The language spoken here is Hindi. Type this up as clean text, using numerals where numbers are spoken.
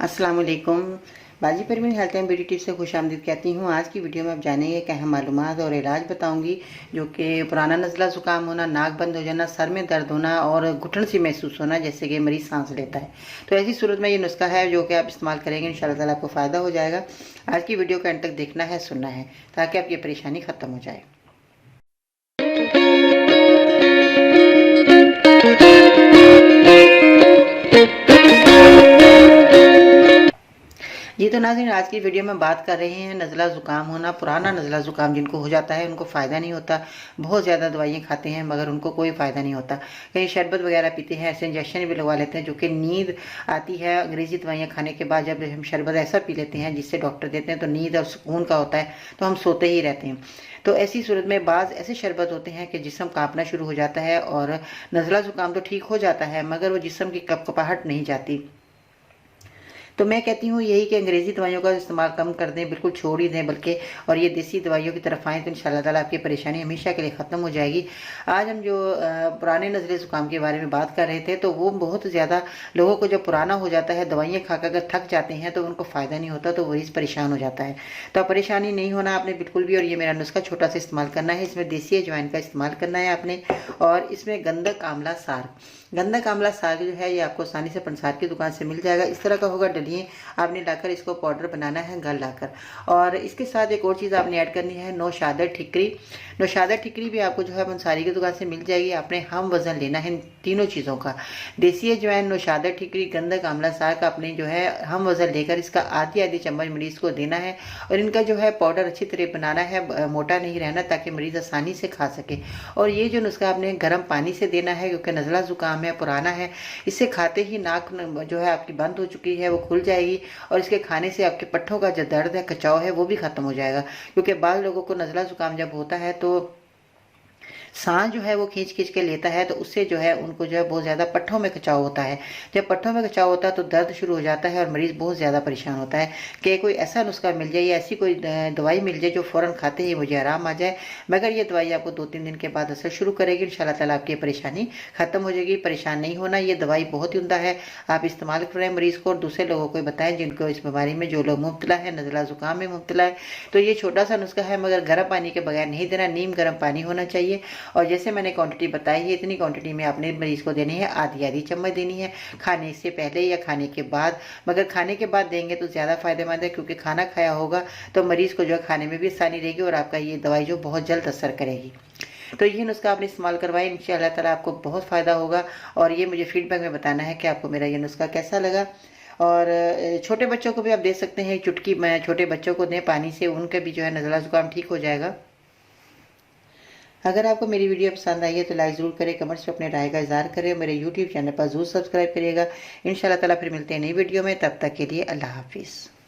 अस्सलाम वालेकुम। बाजी Parveen health and beauty tips से खुशामदीद कहती हूँ। आज की वीडियो में आप जानेंगे कि अहम मालूमात और इलाज बताऊंगी जो कि पुराना नज़ला ज़ुकाम होना, नाक बंद हो जाना, सर में दर्द होना और घुटन सी महसूस होना जैसे कि मरीज़ सांस लेता है। तो ऐसी सूरत में ये नुस्खा है जो कि आप इस्तेमाल करेंगे, इंशाल्लाह ताला आपको फ़ायदा हो जाएगा। आज की वीडियो को एंड तक देखना है, सुनना है, ताकि आपकी परेशानी ख़त्म हो जाए। जी तो नाज़रीन, आज की वीडियो में बात कर रहे हैं नज़ला ज़ुकाम होना। पुराना नज़ला ज़ुकाम जिनको हो जाता है उनको फ़ायदा नहीं होता, बहुत ज़्यादा दवाइयाँ खाते हैं मगर उनको कोई फ़ायदा नहीं होता। कहीं शरबत वगैरह पीते हैं, ऐसे इंजेक्शन भी लगवा लेते हैं जो कि नींद आती है। अंग्रेज़ी दवाइयाँ खाने के बाद जब हम शरबत ऐसा पी लेते हैं जिससे डॉक्टर देते हैं तो नींद और सुकून का होता है, तो हम सोते ही रहते हैं। तो ऐसी सूरत में बाज़ ऐसे शरबत होते हैं कि जिस्म कांपना शुरू हो जाता है और नज़ला ज़ुकाम तो ठीक हो जाता है मगर वो जिस्म की कपकपाहट नहीं जाती। तो मैं कहती हूँ यही कि अंग्रेज़ी दवाइयों का इस्तेमाल कम कर दें, बिल्कुल छोड़ ही दें बल्कि, और ये देसी दवाइयों की तरफ आएँ तो इंशाल्लाह ताला आपकी परेशानी हमेशा के लिए ख़त्म हो जाएगी। आज हम जो पुराने नज़ले ज़ुकाम के बारे में बात कर रहे थे, तो वो बहुत ज़्यादा लोगों को जब पुराना हो जाता है, दवाइयाँ खाकर अगर थक जाते हैं तो उनको फ़ायदा नहीं होता, तो मरीज़ परेशान हो जाता है। तो परेशानी नहीं होना आपने बिल्कुल भी, और ये मेरा नुस्खा छोटा सा इस्तेमाल करना है। इसमें देसी अजवाइन का इस्तेमाल करना है आपने, और इसमें गंधक आंवला साग, गंधक आंवला साग जो है ये आपको आसानी से पंसार की दुकान से मिल जाएगा। इस तरह का होगा, डलिए आपने लाकर इसको पाउडर बनाना है घर लाकर। और इसके साथ एक और चीज़ आपने ऐड करनी है, नौशादा ठिकरी। नौशादा ठिकरी भी आपको जो है पंसारी की दुकान से मिल जाएगी। आपने हम वज़न लेना है तीनों चीज़ों का, देसी अजवाइन, नौशादा ठिकरी, गंधक आंवला साग। आपने जो है हम वज़न लेकर इसका आधी आधी चम्मच मरीज़ को देना है, और इनका जो है पाउडर अच्छी तरह बनाना है, मोटा नहीं रहना, ताकि मरीज़ आसानी से खा सके। और ये जो नुस्खा आपने गर्म पानी से देना है, क्योंकि नज़ला ज़ुकाम है, पुराना है, इससे खाते ही नाक जो है आपकी बंद हो चुकी है वो खुल जाएगी, और इसके खाने से आपके पट्ठों का जो दर्द है, कचाव है, वो भी ख़त्म हो जाएगा। क्योंकि बाल लोगों को नज़ला ज़ुकाम जब होता है तो सांस जो है वो खींच खींच के लेता है, तो उससे जो है उनको जो है बहुत ज़्यादा पट्ठों में खिंचाव होता है। जब पट्ठों में खिंचाव होता है तो दर्द शुरू हो जाता है और मरीज़ बहुत ज़्यादा परेशान होता है कि कोई ऐसा नुस्खा मिल जाए या ऐसी कोई दवाई मिल जाए जो फ़ौरन खाते ही मुझे आराम आ जाए। मगर ये दवाई आपको 2-3 दिन के बाद असर शुरू करेगी, इंशाल्लाह ताला आपकी परेशानी ख़त्म हो जाएगी। परेशान नहीं होना, ये दवाई बहुत ही उम्दा है, आप इस्तेमाल करें मरीज़ को, और दूसरे लोगों को बताएं जिनको इस बीमारी में, जो लोग मुब्तला है, नज़ला ज़ुकाम में मुब्तला है। तो ये छोटा सा नुस्खा है, मगर गर्म पानी के बगैर नहीं देना, नीम गर्म पानी होना चाहिए। और जैसे मैंने क्वांटिटी बताई है, इतनी क्वांटिटी में आपने मरीज़ को देनी है, आधी आधी चम्मच देनी है, खाने से पहले या खाने के बाद। मगर खाने के बाद देंगे तो ज़्यादा फ़ायदेमंद है, क्योंकि खाना खाया होगा तो मरीज़ को जो है खाने में भी आसानी रहेगी, और आपका ये दवाई जो बहुत जल्द असर करेगी। तो ये नुस्खा आपने इस्तेमाल करवाएं, इंशाअल्लाह ताला आपको बहुत फ़ायदा होगा। और ये मुझे फीडबैक में बताना है कि आपको मेरा ये नुस्खा कैसा लगा। और छोटे बच्चों को भी आप दे सकते हैं, चुटकी में छोटे बच्चों को दें पानी से, उनका भी जो है नज़ला ज़ुकाम ठीक हो जाएगा। अगर आपको मेरी वीडियो पसंद आई है तो लाइक ज़रूर करें, कमेंट्स में अपने राय का इज़हार करें, मेरे यूट्यूब चैनल पर ज़रूर सब्सक्राइब करिएगा। इंशाल्लाह ताला फिर मिलते हैं नई वीडियो में, तब तक के लिए अल्लाह हाफिज़।